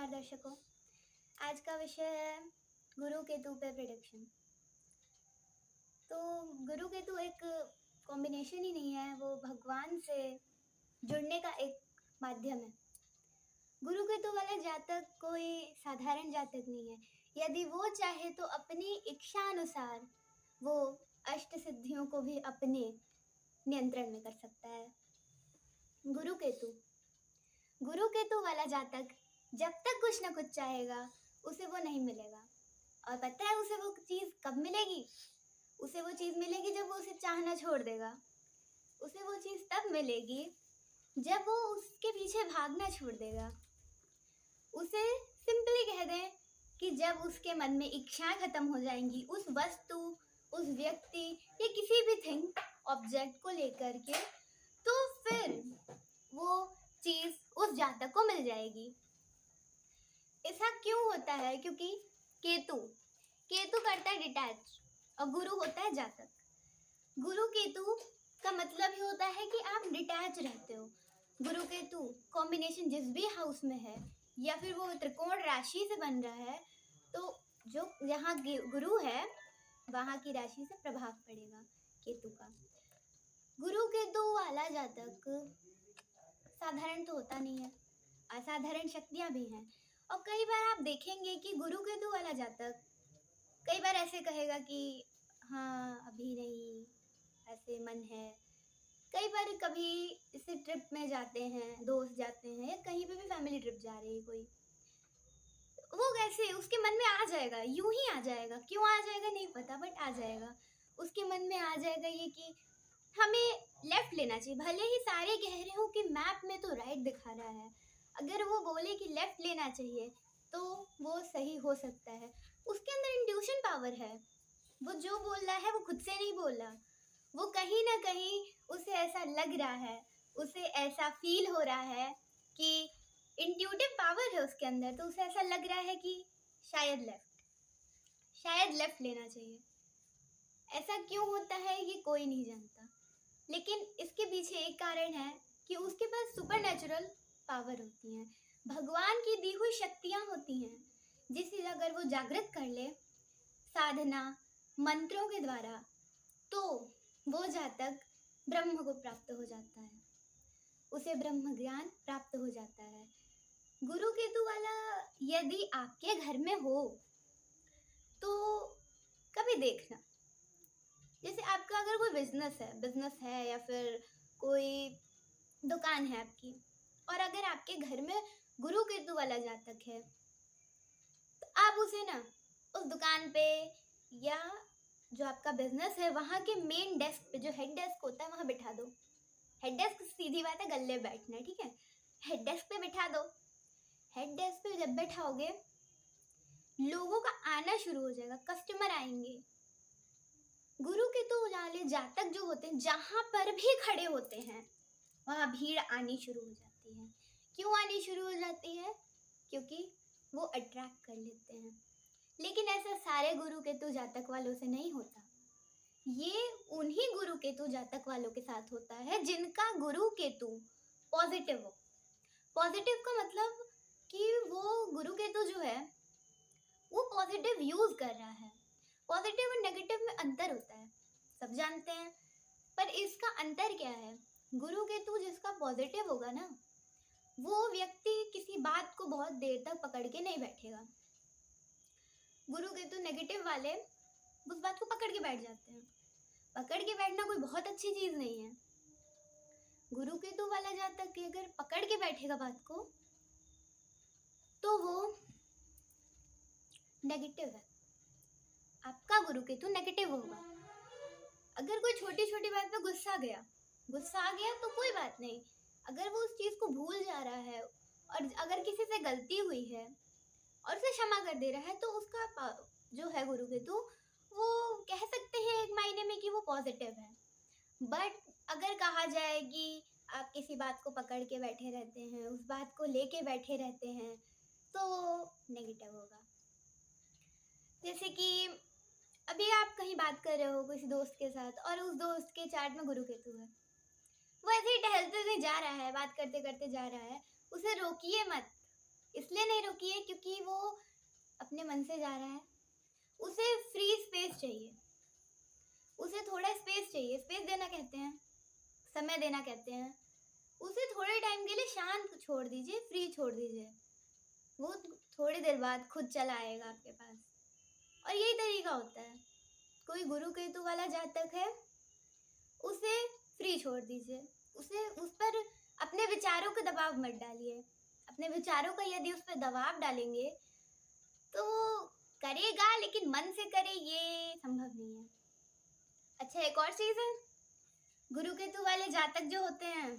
नमस्कार दर्शकों। आज का विषय है गुरु केतु पे प्रिडिक्शन। तो गुरु केतु एक कॉम्बिनेशन ही नहीं है, वो भगवान से जुड़ने का एक माध्यम है। गुरु केतु वाला जातक कोई साधारण जातक नहीं है। यदि वो चाहे तो अपनी इच्छा अनुसार वो अष्ट सिद्धियों को भी अपने नियंत्रण में कर सकता है। गुरु केतु गुरु केतु वाला जातक जब तक कुछ ना कुछ चाहेगा उसे वो नहीं मिलेगा। और पता है उसे वो चीज़ कब मिलेगी? उसे वो चीज़ मिलेगी जब वो उसे चाहना छोड़ देगा। उसे वो चीज़ तब मिलेगी जब वो उसके पीछे भागना छोड़ देगा। उसे सिंपली कह दें कि जब उसके मन में इच्छाएं खत्म हो जाएंगी उस वस्तु, उस व्यक्ति या किसी भी थिंग, ऑब्जेक्ट को लेकर के, तो फिर वो चीज़ उस जातक को मिल जाएगी। ऐसा क्यों होता है? क्योंकि केतु केतु करता है डिटैच और गुरु होता है जातक। गुरु केतु का मतलब ही होता है कि आप डिटैच रहते हो। गुरु केतु कॉम्बिनेशन जिस भी हाउस में है या फिर वो त्रिकोण राशि से बन रहा है, तो जो यहाँ गुरु है वहाँ की राशि से प्रभाव पड़ेगा केतु का। गुरु केतु वाला जातक साधारण तो होता नहीं है, असाधारण शक्तियाँ भी हैं। और कई बार आप देखेंगे कि गुरु केतु वाला जातक कई बार ऐसे कहेगा कि हाँ अभी नहीं, ऐसे मन है। कई बार कभी इसे ट्रिप में जाते हैं, दोस्त जाते हैं या कहीं पे भी फैमिली ट्रिप जा रही है कोई, वो कैसे उसके मन में आ जाएगा, यूं ही आ जाएगा। क्यों आ जाएगा नहीं पता, बट आ जाएगा। उसके मन में आ जाएगा ये कि हमें लेफ्ट लेना चाहिए। भले ही सारे कह रहे हो कि मैप में तो राइट दिखा रहा है, अगर वो बोले कि लेफ्ट लेना चाहिए तो वो सही हो सकता है। उसके अंदर इंट्यूशन पावर है। वो जो बोल रहा है वो खुद से नहीं बोल रहा, वो कहीं ना कहीं उसे ऐसा लग रहा है, उसे ऐसा फील हो रहा है कि इंट्यूटिव पावर है उसके अंदर। तो उसे ऐसा लग रहा है कि शायद लेफ्ट लेना चाहिए। ऐसा क्यों होता है ये कोई नहीं जानता, लेकिन इसके पीछे एक कारण है कि उसके पास सुपरनेचुरल पावर होती हैं, भगवान की दी हुई शक्तियाँ होती हैं, जिसे अगर वो जागृत कर ले साधना मंत्रों के द्वारा तो वो जातक ब्रह्म को प्राप्त हो जाता है, उसे ब्रह्म ज्ञान प्राप्त हो जाता है। गुरु केतु वाला यदि आपके घर में हो तो कभी देखना, जैसे आपका अगर कोई बिजनेस है या फिर कोई दुकान है आपकी, और अगर आपके घर में गुरु केतु वाला जातक है तो आप उसे ना उस दुकान पे या जो आपका बिजनेस है वहाँ के मेन डेस्क पे, जो हेड डेस्क होता है, वहाँ बिठा दो। हेड डेस्क सीधी बात है, गले बैठना है, ठीक है। हेड डेस्क पे बिठा दो। हेड डेस्क पे जब बैठाओगे लोगों का आना शुरू हो जाएगा, कस्टमर आएंगे। गुरु केतु वाले जातक जो होते हैं जहाँ पर भी खड़े होते हैं वहाँ भीड़ आनी शुरू हो जाती है। क्यों आनी शुरू हो जाती है? क्योंकि वो अट्रैक्ट कर लेते हैं। लेकिन ऐसा सारे गुरु केतु जातक वालों से नहीं होता। ये उन्हीं गुरु केतु जातक वालों के साथ होता है जिनका गुरु केतु पॉजिटिव हो। पॉजिटिव का मतलब कि वो गुरु केतु जो है वो पॉजिटिव यूज कर रहा है। पॉजिटिव और नेगेटिव में अंतर होता है, सब जानते हैं, पर इसका अंतर क्या है? गुरु केतु जिसका पॉजिटिव होगा ना, वो व्यक्ति किसी बात को बहुत देर तक पकड़ के नहीं बैठेगा। गुरु केतु नेगेटिव वाले उस बात को पकड़ के बैठ जाते हैं। पकड़ के बैठना कोई बहुत अच्छी चीज नहीं है। गुरु केतु वाला जातक कि अगर पकड़ के बैठेगा बात को तो वो नेगेटिव है। आपका गुरु केतु नेगेटिव होगा। अगर कोई छोटी छोटी बात पे गुस्सा आ गया तो कोई बात नहीं। अगर वो उस चीज को भूल जा रहा है और अगर किसी से गलती हुई है और उसे क्षमा कर दे रहा है तो उसका जो है गुरु केतु, वो कह सकते हैं एक मायने में कि वो पॉजिटिव है। बट अगर कहा जाए कि आप किसी बात को पकड़ के बैठे रहते हैं, उस बात को लेके बैठे रहते हैं, तो नेगेटिव होगा। जैसे कि अभी आप कहीं बात कर रहे हो किसी दोस्त के साथ और उस दोस्त के चार्ट में गुरु केतु है, वो ऐसे ही टहलते हुए जा रहा है, बात करते करते जा रहा है, उसे रोकिए मत। इसलिए नहीं रुकी है क्योंकि वो अपने मन से जा रहा है, उसे फ्री स्पेस चाहिए, उसे थोड़ा स्पेस चाहिए। स्पेस देना कहते हैं, समय देना कहते हैं। उसे थोड़े टाइम के लिए शांत छोड़ दीजिए, फ्री छोड़ दीजिए, वो थोड़ी देर बाद खुद चला आएगा आपके पास। और यही तरीका होता है। कोई गुरु केतु वाला जातक है, उसे फ्री छोड़ दीजिए, उसे उस पर अपने विचारों का दबाव मत डालिए। अपने विचारों का यदि उस पर दबाव डालेंगे तो वो करेगा, लेकिन मन से करे ये संभव नहीं है। अच्छा, एक और चीज है, गुरु केतु वाले जातक जो होते हैं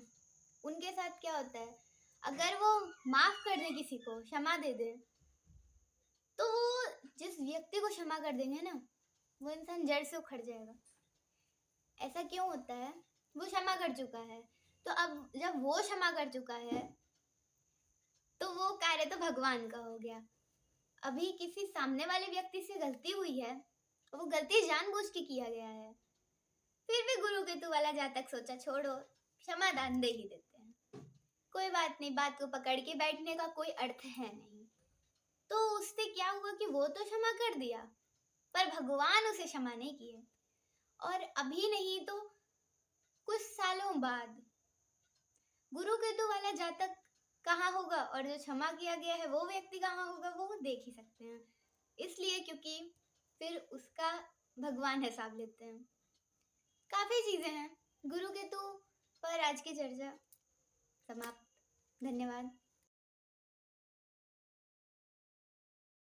उनके साथ क्या होता है, अगर वो माफ कर दे, किसी को क्षमा दे दे, तो वो जिस व्यक्ति को क्षमा कर देंगे ना, वो इंसान जड़ से उखड़ जाएगा। ऐसा क्यों होता है, वो क्षमा कर चुका है, तो अब जब वो क्षमा कर चुका है तो वो कार्य तो भगवान का हो गया। अभी किसी सामने वाले व्यक्ति से गलती हुई है, वो गलती जानबूझ के किया गया है, फिर भी गुरु केतु वाला जातक सोचा छोड़ो, क्षमादान दे ही देते हैं, कोई बात नहीं, बात को पकड़ के बैठने का कोई अर्थ है नहीं। तो उससे क्या हुआ कि वो तो क्षमा कर दिया, पर भगवान उसे क्षमा नहीं किए। और अभी नहीं तो कुछ सालों बाद गुरु केतु वाला जातक कहाँ होगा और जो क्षमा किया गया है वो व्यक्ति कहाँ होगा, वो देख ही सकते हैं। इसलिए क्योंकि फिर उसका भगवान हिसाब लेते हैं। काफी चीजें हैं। गुरु केतु पर आज की चर्चा समाप्त। धन्यवाद।